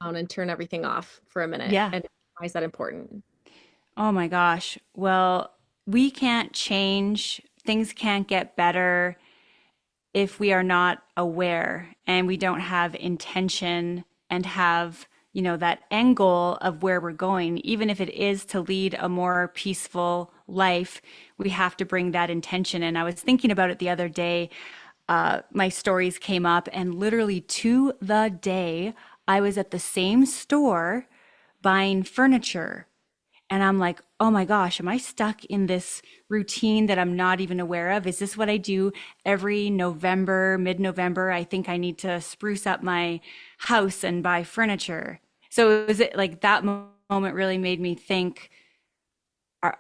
down and turn everything off for a minute. Yeah. And why is that important? Oh my gosh. Well, we can't change, things can't get better if we are not aware and we don't have intention and have, that end goal of where we're going, even if it is to lead a more peaceful life, we have to bring that intention. And I was thinking about it the other day. My stories came up, and literally to the day, I was at the same store buying furniture. And I'm like, oh my gosh, am I stuck in this routine that I'm not even aware of? Is this what I do every November, mid-November? I think I need to spruce up my house and buy furniture. So it was like that moment really made me think,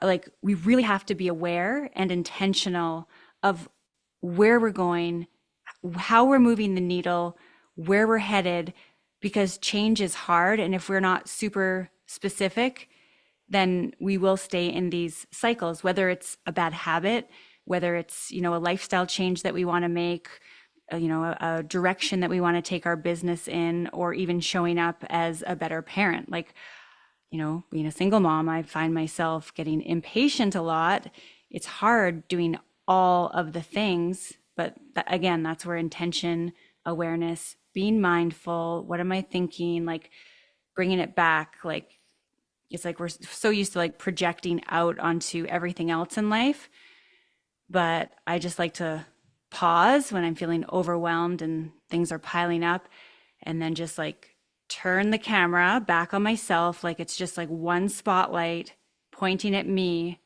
like, we really have to be aware and intentional of where we're going, how we're moving the needle, where we're headed, because change is hard. And if we're not super specific, then we will stay in these cycles, whether it's a bad habit, whether it's, a lifestyle change that we want to make, a direction that we want to take our business in, or even showing up as a better parent. Like, being a single mom, I find myself getting impatient a lot. It's hard doing all of the things, but again, that's where intention, awareness, being mindful, what am I thinking, like bringing it back, like it's like we're so used to like projecting out onto everything else in life. But I just like to pause when I'm feeling overwhelmed and things are piling up, and then just like turn the camera back on myself. Like it's just like one spotlight pointing at me.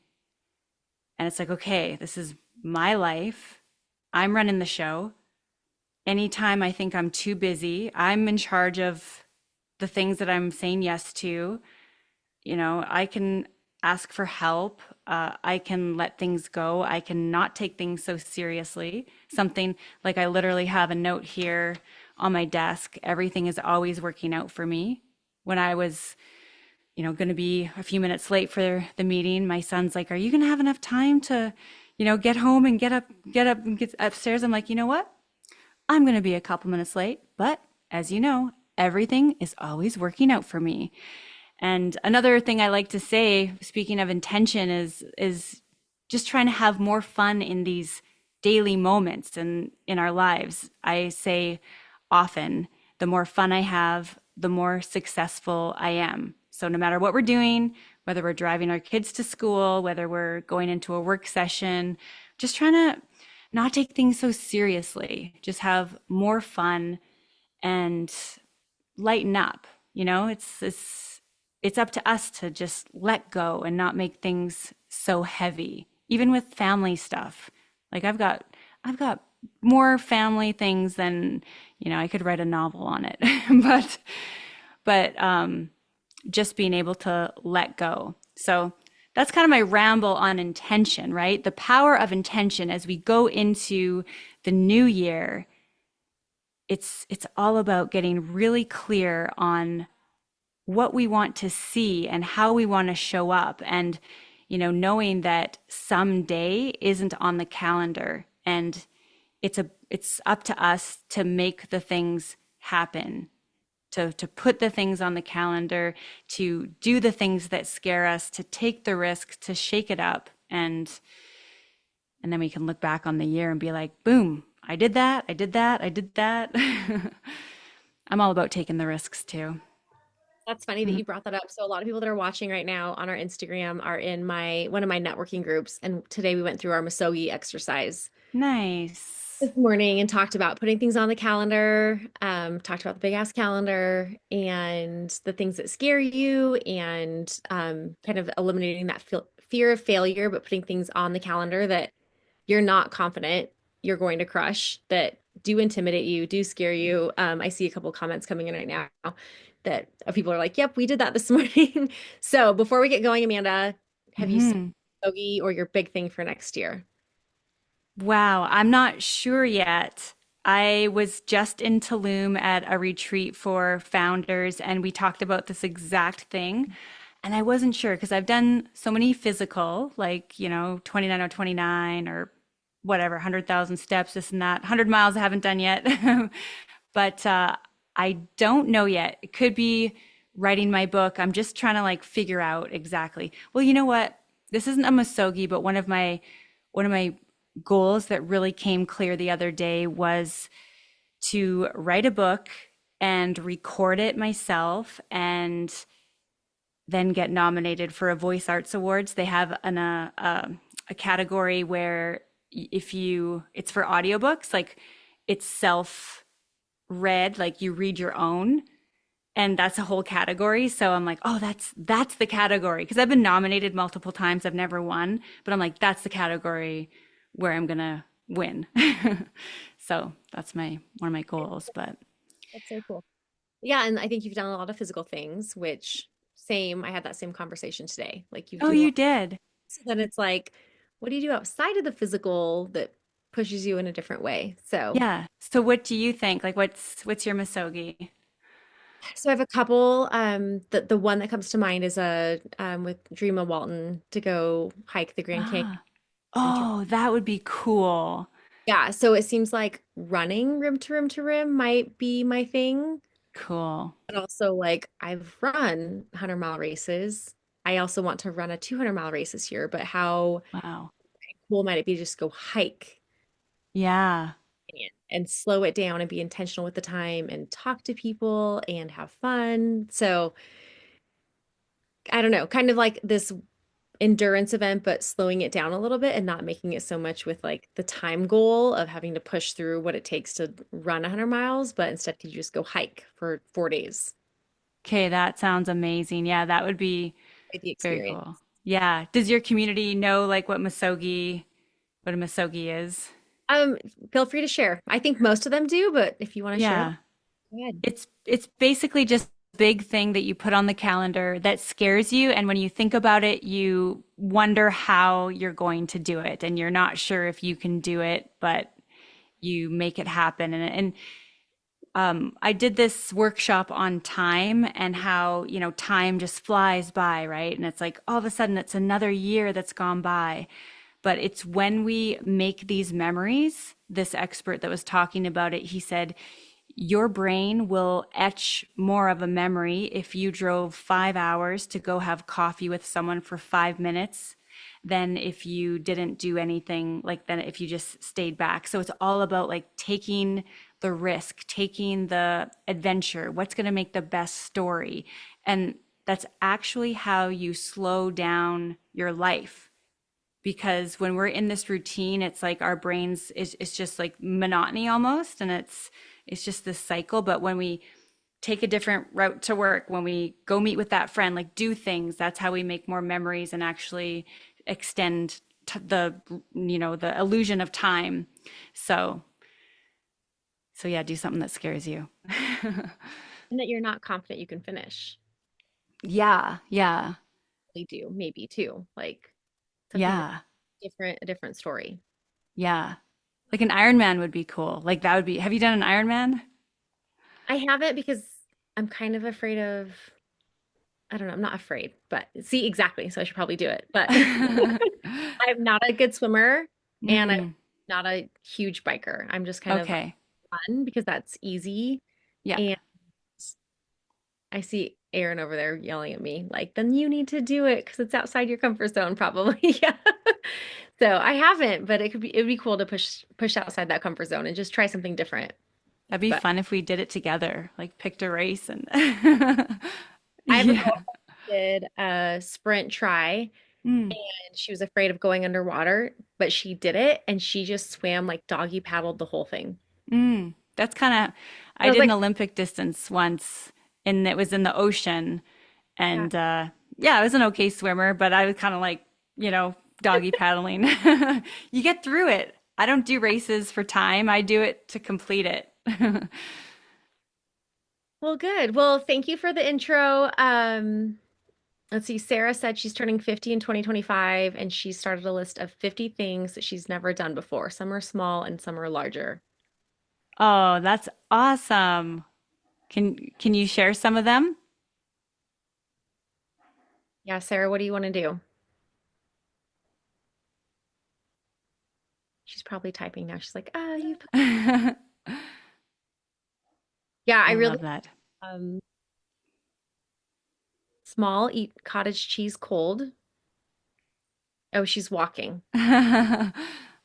And it's like, okay, this is my life. I'm running the show. Anytime I think I'm too busy, I'm in charge of the things that I'm saying yes to. I can ask for help. I can let things go. I can not take things so seriously. Something like I literally have a note here on my desk. Everything is always working out for me. When I was, going to be a few minutes late for the meeting, my son's like, "Are you going to have enough time to, get home and get up and get upstairs?" I'm like, you know what? I'm going to be a couple minutes late, but as you know, everything is always working out for me. And another thing I like to say, speaking of intention, is just trying to have more fun in these daily moments and in our lives. I say often, the more fun I have, the more successful I am. So no matter what we're doing, whether we're driving our kids to school, whether we're going into a work session, just trying to not take things so seriously, just have more fun and lighten up. It's up to us to just let go and not make things so heavy, even with family stuff. Like I've got more family things than, I could write a novel on it. But just being able to let go. So that's kind of my ramble on intention, right? The power of intention as we go into the new year. It's all about getting really clear on what we want to see and how we want to show up, and knowing that someday isn't on the calendar, and it's up to us to make the things happen, to put the things on the calendar, to do the things that scare us, to take the risk, to shake it up, and then we can look back on the year and be like, boom, I did that, I did that, I did that. I'm all about taking the risks too. That's funny that Mhm. you brought that up. So a lot of people that are watching right now on our Instagram are in my one of my networking groups, and today we went through our Masogi exercise Nice. this morning and talked about putting things on the calendar, talked about the big ass calendar and the things that scare you, and kind of eliminating that fear of failure, but putting things on the calendar that you're not confident you're going to crush, that do intimidate you, do scare you. I see a couple comments coming in right now that people are like, "Yep, we did that this morning." So before we get going, Amanda, have you set Hmm. a bogey or your big thing for next year? Wow, I'm not sure yet. I was just in Tulum at a retreat for founders, and we talked about this exact thing. And I wasn't sure because I've done so many physical, like, 29 or 29 or whatever, 100,000 steps, this and that. 100 miles I haven't done yet. But I don't know yet. It could be writing my book. I'm just trying to like figure out exactly. Well, you know what? This isn't a masogi, but one of my goals that really came clear the other day was to write a book and record it myself and then get nominated for a Voice Arts Awards. They have a category where if you it's for audiobooks, like it's self read, like you read your own, and that's a whole category. So I'm like, oh, that's the category because I've been nominated multiple times. I've never won, but I'm like, that's the category where I'm gonna win. So that's my one of my goals. But That's so cool. Yeah, and I think you've done a lot of physical things, which same, I had that same conversation today. Like you oh, do a you lot. did. So then it's like, what do you do outside of the physical that pushes you in a different way? Yeah. So what do you think? Like what's your misogi? So I have a couple. The one that comes to mind is a with Dreama Walton to go hike the Grand Canyon. Ah. rim to- Oh, that would be cool. Yeah, so it seems like running rim to rim to rim might be my thing. Cool. But also, like, I've run 100-mile races. I also want to run a 200-mile race this year, but how Wow. cool might it be to just go hike Yeah. and slow it down and be intentional with the time and talk to people and have fun? So I don't know, kind of like this endurance event, but slowing it down a little bit and not making it so much with like the time goal of having to push through what it takes to run 100 miles, but instead could you just go hike for 4 days? Okay, that sounds amazing. Yeah, that would be Like the very experience. cool. Yeah. Does your community know like what a masogi is? Um, Feel free to share. I think most of them do, but if you want to share, Yeah. go ahead. It's basically just a big thing that you put on the calendar that scares you, and when you think about it, you wonder how you're going to do it, and you're not sure if you can do it, but you make it happen. And I did this workshop on time and how, time just flies by, right? And it's like all of a sudden it's another year that's gone by. But it's when we make these memories, this expert that was talking about it, he said, your brain will etch more of a memory if you drove 5 hours to go have coffee with someone for 5 minutes than if you didn't do anything, like than if you just stayed back. So it's all about like taking the risk, taking the adventure, what's going to make the best story. And that's actually how you slow down your life, because when we're in this routine, it's like our brains it's just like monotony almost, and it's just this cycle. But when we take a different route to work, when we go meet with that friend, like do things, that's how we make more memories and actually extend the illusion of time. So so yeah, do something that scares you. And that you're not confident you can finish. Yeah, yeah, We do, maybe too. Like something yeah, different, a different story. yeah. Like an Ironman would be cool. Like that would be, have you done an Ironman? I haven't because I'm kind of afraid of, I don't know, I'm not afraid, but see, exactly. So I should probably do it. But I'm not a good swimmer and I'm Mm, not a huge biker. I'm just kind of okay. fun because that's easy. Yeah. And I see Aaron over there yelling at me, like, then you need to do it because it's outside your comfort zone, probably. Yeah. So I haven't, but it'd be cool to push outside that comfort zone and just try something different. That'd be But fun if we did it together, like picked a race and I have a girl yeah. who did a sprint try Mm, and she was afraid of going underwater, but she did it and she just swam like doggy paddled the whole thing. that's kind of, I I was did an like, Olympic distance once and it was in the ocean yeah. and yeah, I was an okay swimmer, but I was kind of like, doggy paddling. You get through it. I don't do races for time. I do it to complete it. Well, good. Well, thank you for the intro. Let's see. Sarah said she's turning 50 in 2025, and she started a list of 50 things that she's never done before. Some are small and some are larger. Oh, that's awesome. Can you share some of them? Yeah, Sarah, what do you want to do? She's probably typing now. She's like, you. Yeah, I I really love that. um small, eat cottage cheese cold. Oh, she's walking.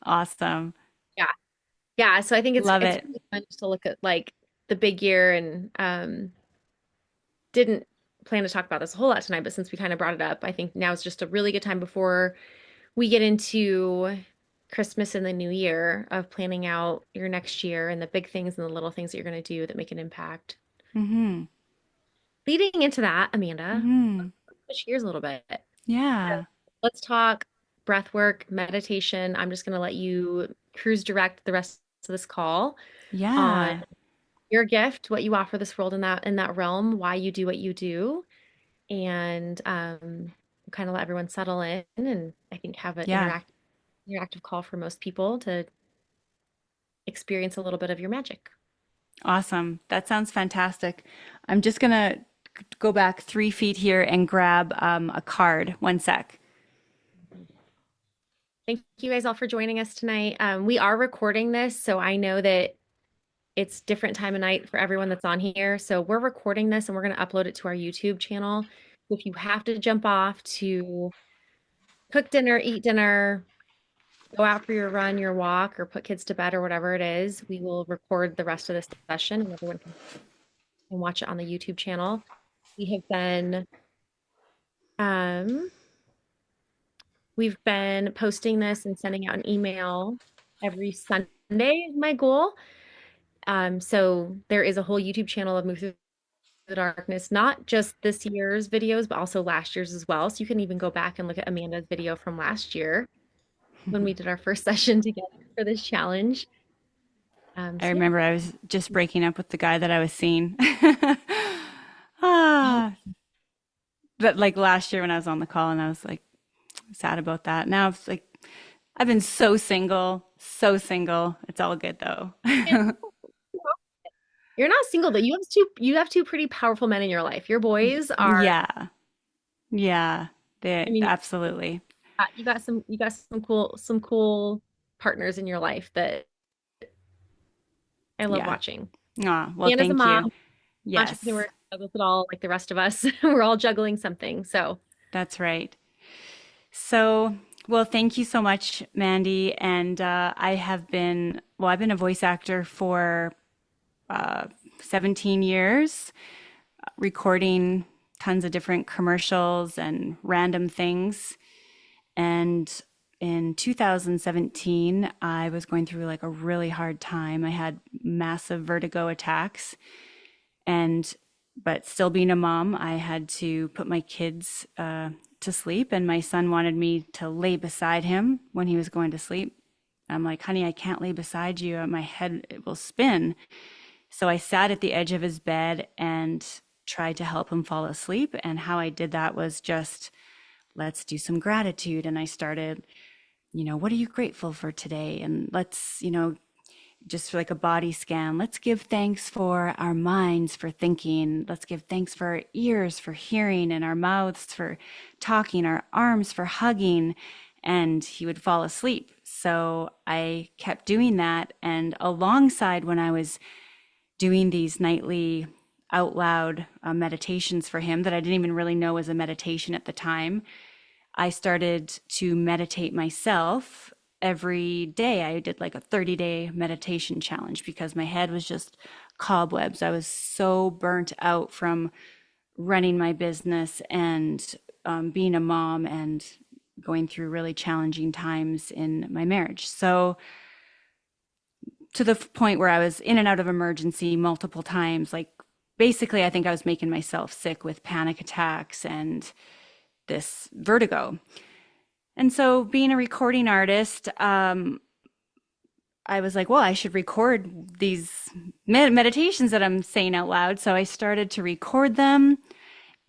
Awesome. Yeah. Yeah, so I think Love it's it. really fun just to look at like the big year and didn't plan to talk about this a whole lot tonight, but since we kind of brought it up, I think now is just a really good time before we get into Christmas and the new year of planning out your next year and the big things and the little things that you're going to do that make an impact. Hmm. Leading into that, Amanda, Hmm. let's switch gears a little bit. Yeah. Let's talk breath work, meditation. I'm just going to let you cruise direct the rest of this call on Yeah. your gift, what you offer this world in that realm, why you do what you do, and kind of let everyone settle in and I think have an Yeah. interactive call for most people to experience a little bit of your magic. Awesome. That sounds fantastic. I'm just gonna go back 3 feet here and grab a card. One sec. Thank you guys all for joining us tonight. We are recording this, so I know that it's different time of night for everyone that's on here. So we're recording this and we're going to upload it to our YouTube channel. If you have to jump off to cook dinner, eat dinner, go out for your run, your walk, or put kids to bed or whatever it is, we will record the rest of this session and everyone can watch it on the YouTube channel. We have been um we've been posting this and sending out an email every Sunday is my goal. So there is a whole YouTube channel of Move Through the Darkness, not just this year's videos, but also last year's as well. So you can even go back and look at Amanda's video from last year when we did our first session together for this challenge. I So yeah. remember I was just breaking up with the guy that I was seeing. Oh, Ah, but like last year when I was on the call and I was like sad about that. Now it's like I've been so single, so single. It's all good though. man, you're not single, but you have two pretty powerful men in your life. Your boys are, Yeah. Yeah. I They mean, absolutely. you got some cool partners in your life that I love Yeah. watching. Ah, well, And as a thank you. mom, Yes, entrepreneur, juggles it all like the rest of us. We're all juggling something. So that's right. So, well, thank you so much, Mandy. And I've been a voice actor for 17 years, recording tons of different commercials and random things. And in 2017, I was going through like a really hard time. I had massive vertigo attacks. And, but still being a mom, I had to put my kids to sleep. And my son wanted me to lay beside him when he was going to sleep. I'm like, honey, I can't lay beside you. My head it will spin. So I sat at the edge of his bed and tried to help him fall asleep. And how I did that was just, let's do some gratitude. And I started, what are you grateful for today? And let's, just like a body scan. Let's give thanks for our minds for thinking. Let's give thanks for our ears for hearing and our mouths for talking, our arms for hugging. And he would fall asleep. So I kept doing that. And alongside when I was doing these nightly out loud meditations for him that I didn't even really know was a meditation at the time, I started to meditate myself every day. I did like a 30-day meditation challenge because my head was just cobwebs. I was so burnt out from running my business and being a mom and going through really challenging times in my marriage. So, to the point where I was in and out of emergency multiple times, like basically, I think I was making myself sick with panic attacks and this vertigo. And so, being a recording artist, I was like, well, I should record these meditations that I'm saying out loud. So I started to record them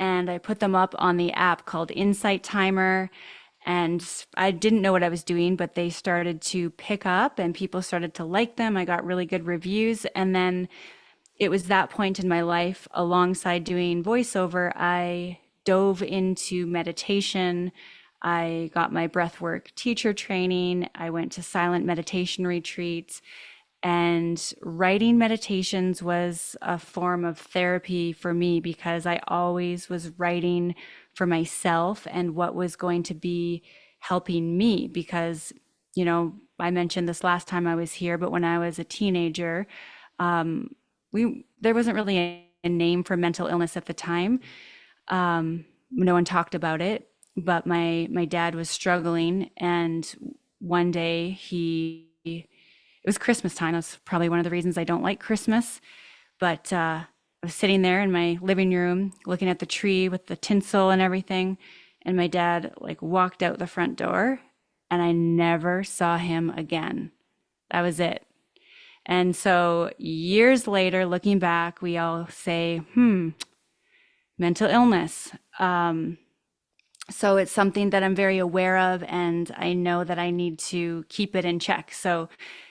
and I put them up on the app called Insight Timer. And I didn't know what I was doing, but they started to pick up and people started to like them. I got really good reviews. And then it was that point in my life, alongside doing voiceover, I dove into meditation. I got my breathwork teacher training. I went to silent meditation retreats. And writing meditations was a form of therapy for me because I always was writing for myself and what was going to be helping me. Because, I mentioned this last time I was here, but when I was a teenager, there wasn't really a name for mental illness at the time. No one talked about it, but my dad was struggling, and one day it was Christmas time. That's probably one of the reasons I don't like Christmas. But I was sitting there in my living room looking at the tree with the tinsel and everything, and my dad like walked out the front door, and I never saw him again. That was it. And so years later, looking back, we all say, mental illness. So it's something that I'm very aware of, and I know that I need to keep it in check. So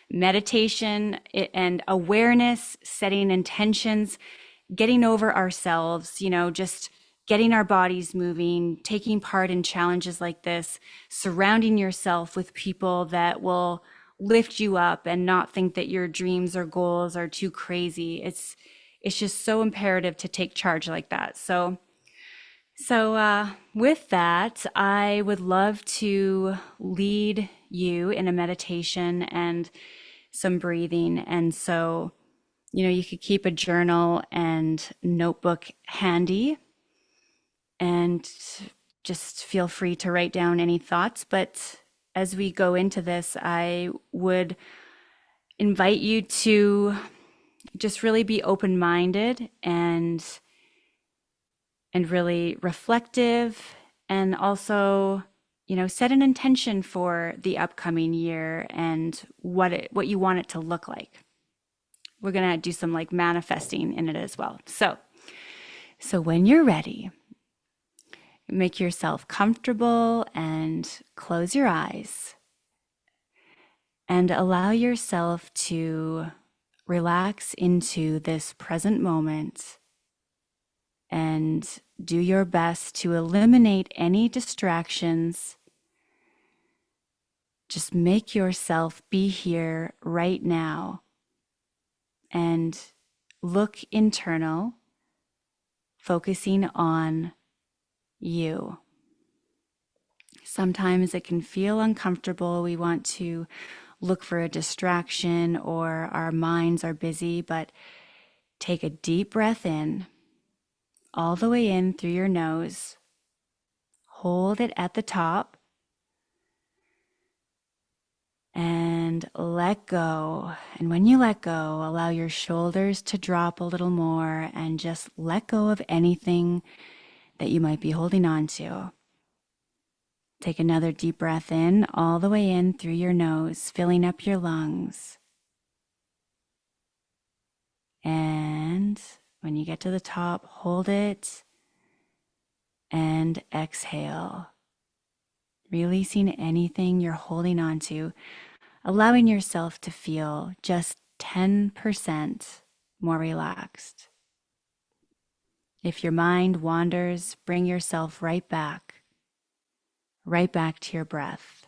meditation and awareness, setting intentions, getting over ourselves, just getting our bodies moving, taking part in challenges like this, surrounding yourself with people that will lift you up and not think that your dreams or goals are too crazy. It's just so imperative to take charge like that. So, with that, I would love to lead you in a meditation and some breathing. And so, you could keep a journal and notebook handy and just feel free to write down any thoughts. But as we go into this, I would invite you to just really be open-minded and really reflective, and also set an intention for the upcoming year and what you want it to look like. We're going to do some like manifesting in it as well. So when you're ready, make yourself comfortable and close your eyes and allow yourself to relax into this present moment and do your best to eliminate any distractions. Just make yourself be here right now and look internal, focusing on you. Sometimes it can feel uncomfortable. We want to look for a distraction or our minds are busy, but take a deep breath in, all the way in through your nose. Hold it at the top and let go. And when you let go, allow your shoulders to drop a little more and just let go of anything that you might be holding on to. Take another deep breath in, all the way in through your nose, filling up your lungs. And when you get to the top, hold it and exhale, releasing anything you're holding on to, allowing yourself to feel just 10% more relaxed. If your mind wanders, bring yourself right back to your breath.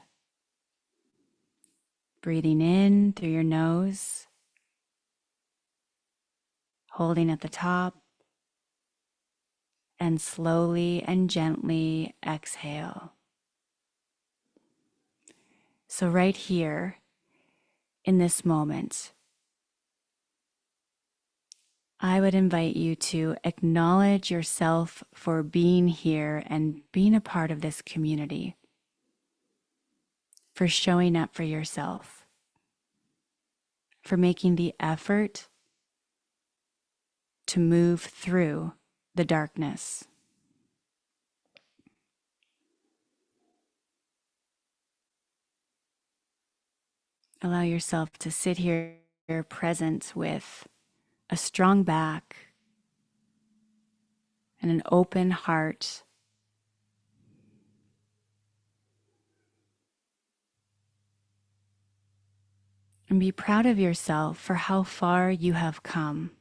Breathing in through your nose, holding at the top, and slowly and gently exhale. So right here, in this moment, I would invite you to acknowledge yourself for being here and being a part of this community, for showing up for yourself, for making the effort to move through the darkness. Allow yourself to sit here present with a strong back and an open heart. And be proud of yourself for how far you have come.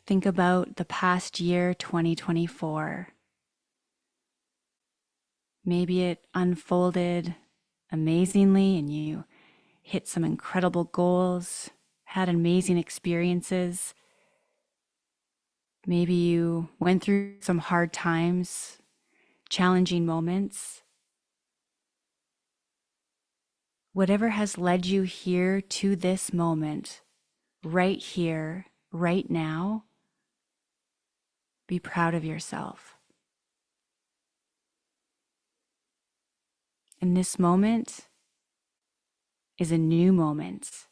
Think about the past year, 2024. Maybe it unfolded amazingly and you hit some incredible goals, had amazing experiences. Maybe you went through some hard times, challenging moments. Whatever has led you here to this moment, right here, right now, be proud of yourself. And this moment is a new moment.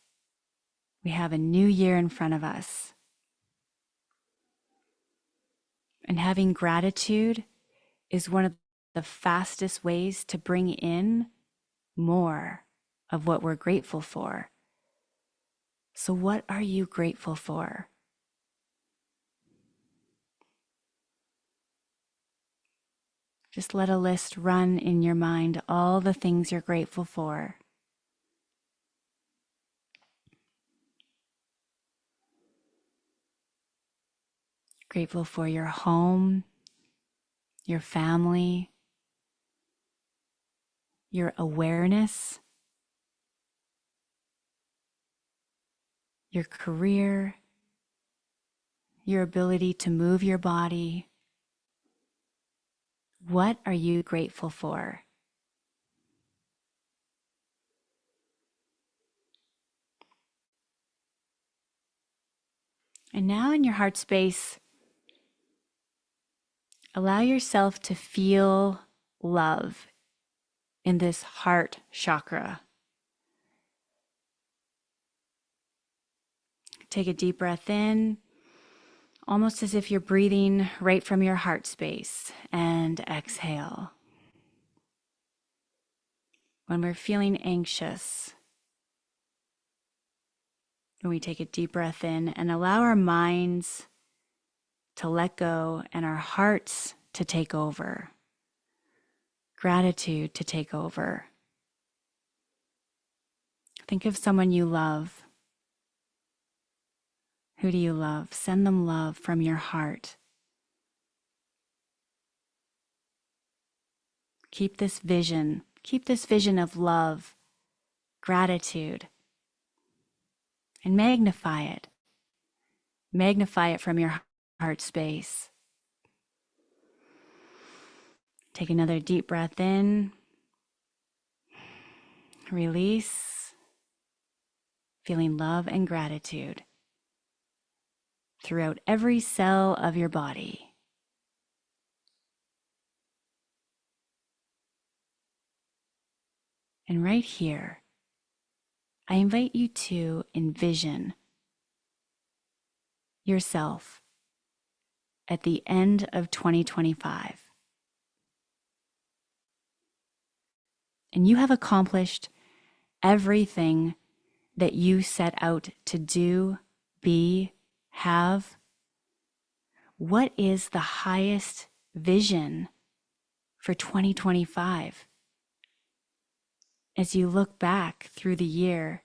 We have a new year in front of us. And having gratitude is one of the fastest ways to bring in more of what we're grateful for. So, what are you grateful for? Just let a list run in your mind, all the things you're grateful for. Grateful for your home, your family, your awareness, your career, your ability to move your body. What are you grateful for? And now in your heart space, allow yourself to feel love in this heart chakra. Take a deep breath in, almost as if you're breathing right from your heart space, and exhale. When we're feeling anxious, we take a deep breath in and allow our minds to let go and our hearts to take over. Gratitude to take over. Think of someone you love. Who do you love? Send them love from your heart. Keep this vision of love, gratitude, and magnify it. Magnify it from your heart space. Take another deep breath in. Release. Feeling love and gratitude throughout every cell of your body. And right here, I invite you to envision yourself at the end of 2025. And you have accomplished everything that you set out to do, be, have. What is the highest vision for 2025? As you look back through the year,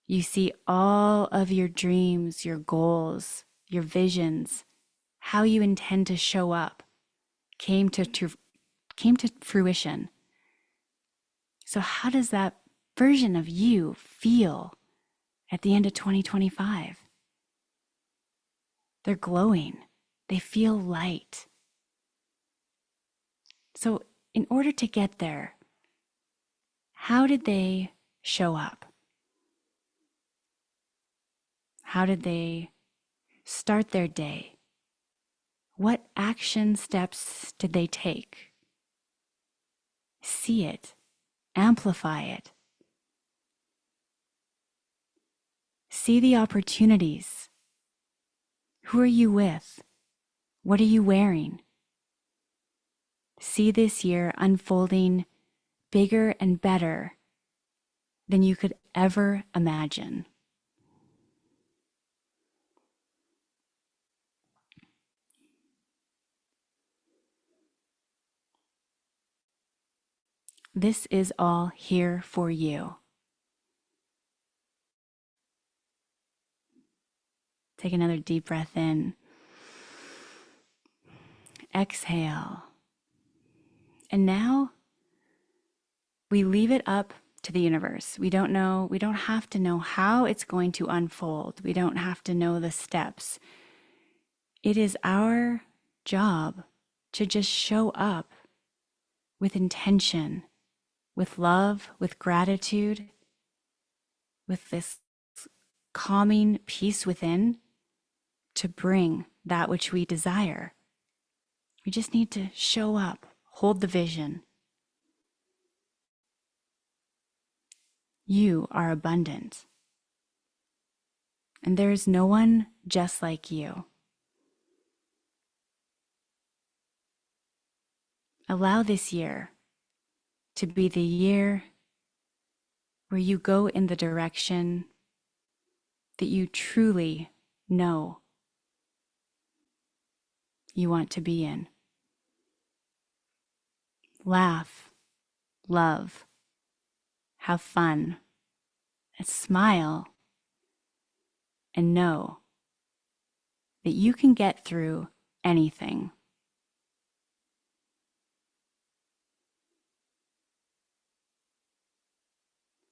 you see all of your dreams, your goals, your visions, how you intend to show up came to fruition. So how does that version of you feel at the end of 2025? They're glowing. They feel light. So in order to get there, how did they show up? How did they start their day? What action steps did they take? See it, amplify it. See the opportunities. Who are you with? What are you wearing? See this year unfolding bigger and better than you could ever imagine. This is all here for you. Take another deep breath in. Exhale. And now we leave it up to the universe. We don't have to know how it's going to unfold. We don't have to know the steps. It is our job to just show up with intention, with love, with gratitude, with this calming peace within to bring that which we desire. We just need to show up, hold the vision. You are abundant, and there is no one just like you. Allow this year to be the year where you go in the direction that you truly know you want to be in. Laugh, love, have fun, and smile, and know that you can get through anything.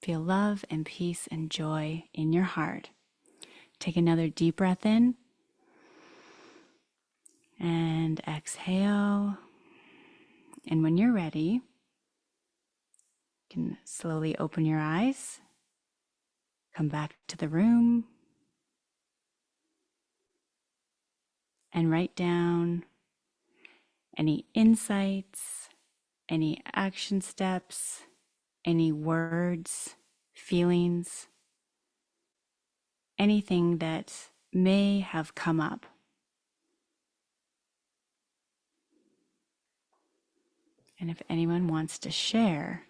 Feel love and peace and joy in your heart. Take another deep breath in and exhale. And when you're ready, you can slowly open your eyes, come back to the room, and write down any insights, any action steps, any words, feelings, anything that may have come up. And if anyone wants to share,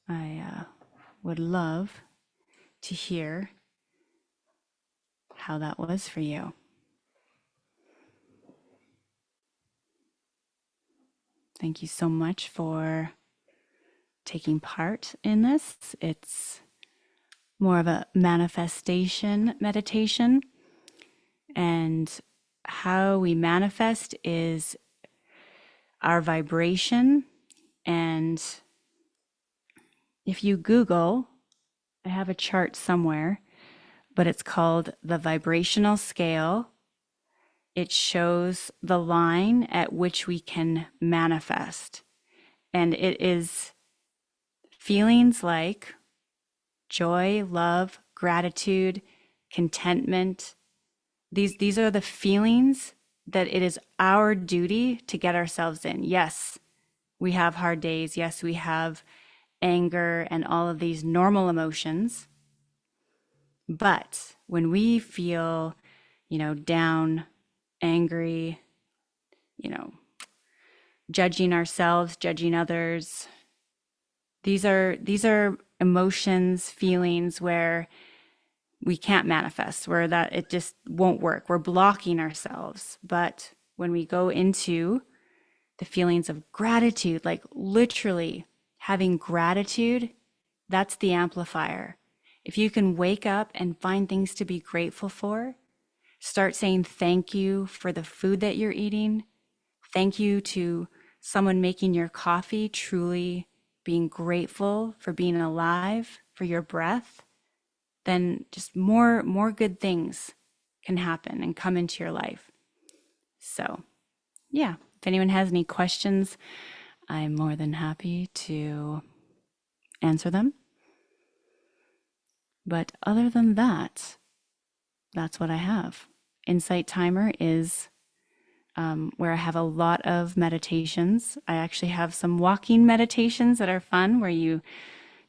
I would love to hear how that was for you. Thank you so much for taking part in this. It's more of a manifestation meditation. And how we manifest is our vibration. And if you Google, I have a chart somewhere, but it's called the vibrational scale. It shows the line at which we can manifest. And it is feelings like joy, love, gratitude, contentment. These are the feelings that it is our duty to get ourselves in. Yes, we have hard days. Yes, we have anger and all of these normal emotions. But when we feel, down, angry, judging ourselves, judging others, these are emotions, feelings where we can't manifest, where that it just won't work. We're blocking ourselves. But when we go into the feelings of gratitude, like literally having gratitude, that's the amplifier. If you can wake up and find things to be grateful for, start saying thank you for the food that you're eating. Thank you to someone making your coffee, truly being grateful for being alive, for your breath, then just more good things can happen and come into your life. So, yeah, if anyone has any questions, I'm more than happy to answer them. But other than that, that's what I have. Insight Timer is where I have a lot of meditations. I actually have some walking meditations that are fun where you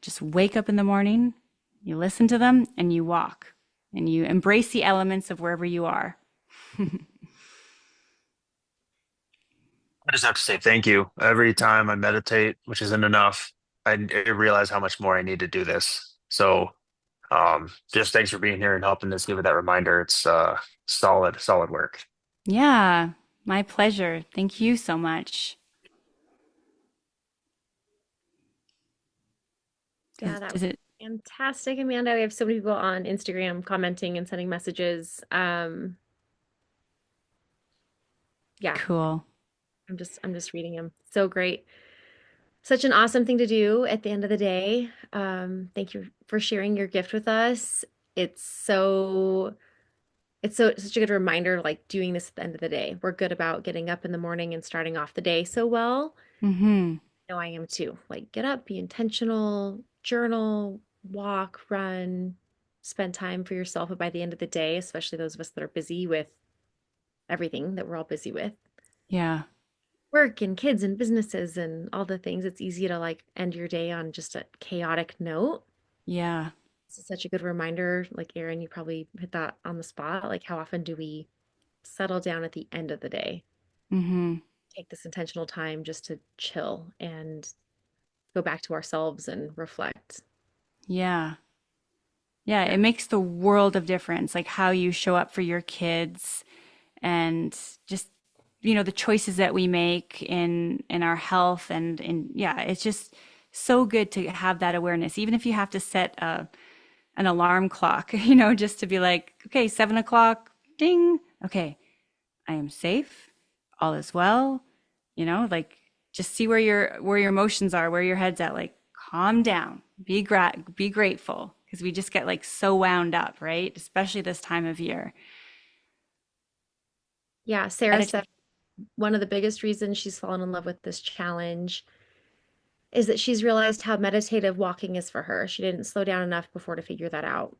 just wake up in the morning, you listen to them, and you walk and you embrace the elements of wherever you are. I just have to say thank you. Every time I meditate, which isn't enough, I realize how much more I need to do this. So, just thanks for being here and helping us give it that reminder. It's solid work. Yeah, my pleasure. Thank you so much. Yeah, that was Does it fantastic, Amanda. We have so many people on Instagram commenting and sending messages. Yeah, cool? I'm just reading them. So great. such an awesome thing to do at the end of the day. Thank you for sharing your gift with us. It's so it's such a good reminder, like doing this at the end of the day. We're good about getting up in the morning and starting off the day so well. Mm-hmm. No, I am too. Like get up, be intentional, journal, walk, run, spend time for yourself. But by the end of the day, especially those of us that are busy with everything that we're all busy with, Yeah. work and kids and businesses and all the things, it's easy to like end your day on just a chaotic note. Yeah. This is such a good reminder. Like Erin, you probably hit that on the spot. Like how often do we settle down at the end of the day, Mm-hmm. take this intentional time just to chill and go back to ourselves and reflect. Yeah. Yeah. It Yeah. makes the world of difference, like how you show up for your kids and just, the choices that we make in our health and in, yeah, it's just so good to have that awareness, even if you have to set an alarm clock, just to be like, okay, 7 o'clock, ding. Okay, I am safe. All is well. Like just see where your emotions are, where your head's at. Like calm down, be grateful, because we just get like so wound up, right? Especially this time of year. Yeah. Sarah Medit- said one of the biggest reasons she's fallen in love with this challenge is that she's realized how meditative walking is for her. She didn't slow down enough before to figure that out.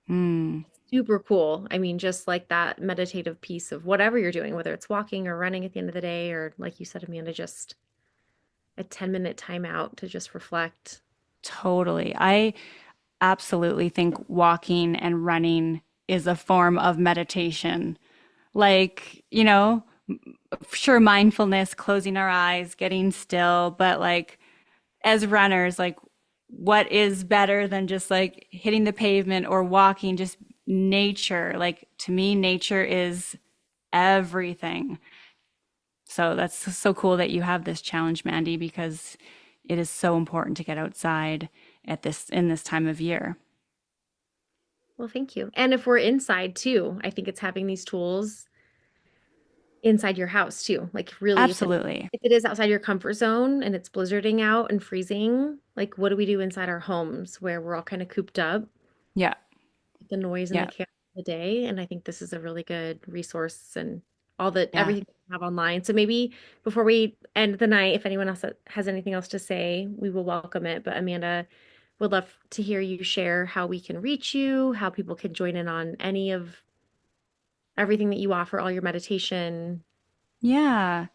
mm, Super cool. I mean, just like that meditative piece of whatever you're doing, whether it's walking or running at the end of the day, or like you said, Amanda, just a 10-minute timeout to just reflect. totally. I absolutely think walking and running is a form of meditation. Like, sure, mindfulness, closing our eyes, getting still, but like as runners, like what is better than just like hitting the pavement or walking, just nature? Like to me, nature is everything. So that's so cool that you have this challenge, Mandy, because it is so important to get outside in this time of year. Well, thank you. And if we're inside too, I think it's having these tools inside your house too. Like really, Absolutely. if it is outside your comfort zone and it's blizzarding out and freezing, like what do we do inside our homes where we're all kind of cooped up, Yeah. the noise and the Yeah. chaos of the day? And I think this is a really good resource and all the Yeah. everything we have online. So maybe before we end the night, if anyone else has anything else to say, we will welcome it. But Amanda, would love to hear you share how we can reach you, how people can join in on any of everything that you offer, all your meditation. Yeah.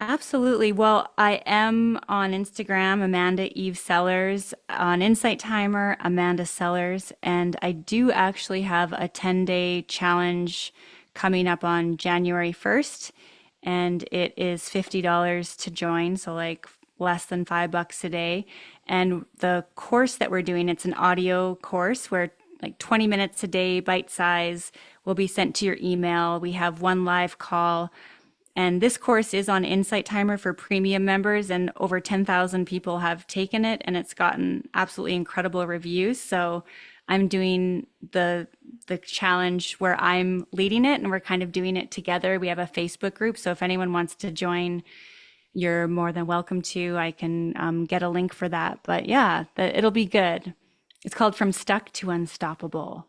Absolutely. Well, I am on Instagram, Amanda Eve Sellers, on Insight Timer, Amanda Sellers, and I do actually have a 10-day challenge coming up on January 1st, and it is $50 to join, so like less than $5 a day. And the course that we're doing, it's an audio course where like 20 minutes a day, bite size, will be sent to your email. We have one live call, and this course is on Insight Timer for premium members, and over 10,000 people have taken it, and it's gotten absolutely incredible reviews. So I'm doing the challenge where I'm leading it, and we're kind of doing it together. We have a Facebook group, so if anyone wants to join, you're more than welcome to. I can get a link for that. But yeah, it'll be good. It's called From Stuck to Unstoppable.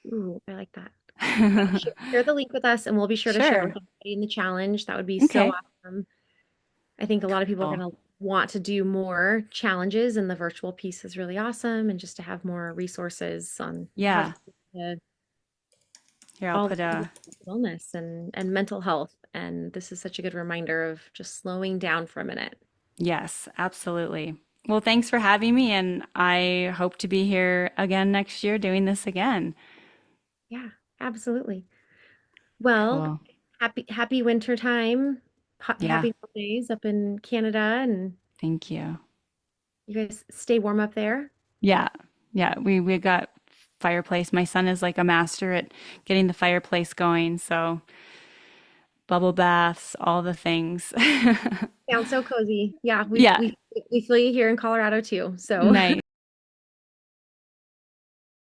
Ooh, I like that. Yeah, share the link with us and we'll be sure to share it with Sure. everybody in the challenge. That would be so Okay. awesome. I think a lot of people are Cool. going to want to do more challenges, and the virtual piece is really awesome. And just to have more resources on how to Yeah. Here, I'll all put a wellness and mental health. And this is such a good reminder of just slowing down for a minute. yes, absolutely. Well, thanks for having me, and I hope to be here again next year doing this again. Yeah, absolutely. Well, Cool. happy winter time. Yeah, Happy holidays up in Canada, and thank you. you guys stay warm up there. Yeah, yeah, we got fireplace. My son is like a master at getting the fireplace going, so bubble baths, all the things. Sounds so cozy. Yeah, Yeah, we feel you here in Colorado too. So nice.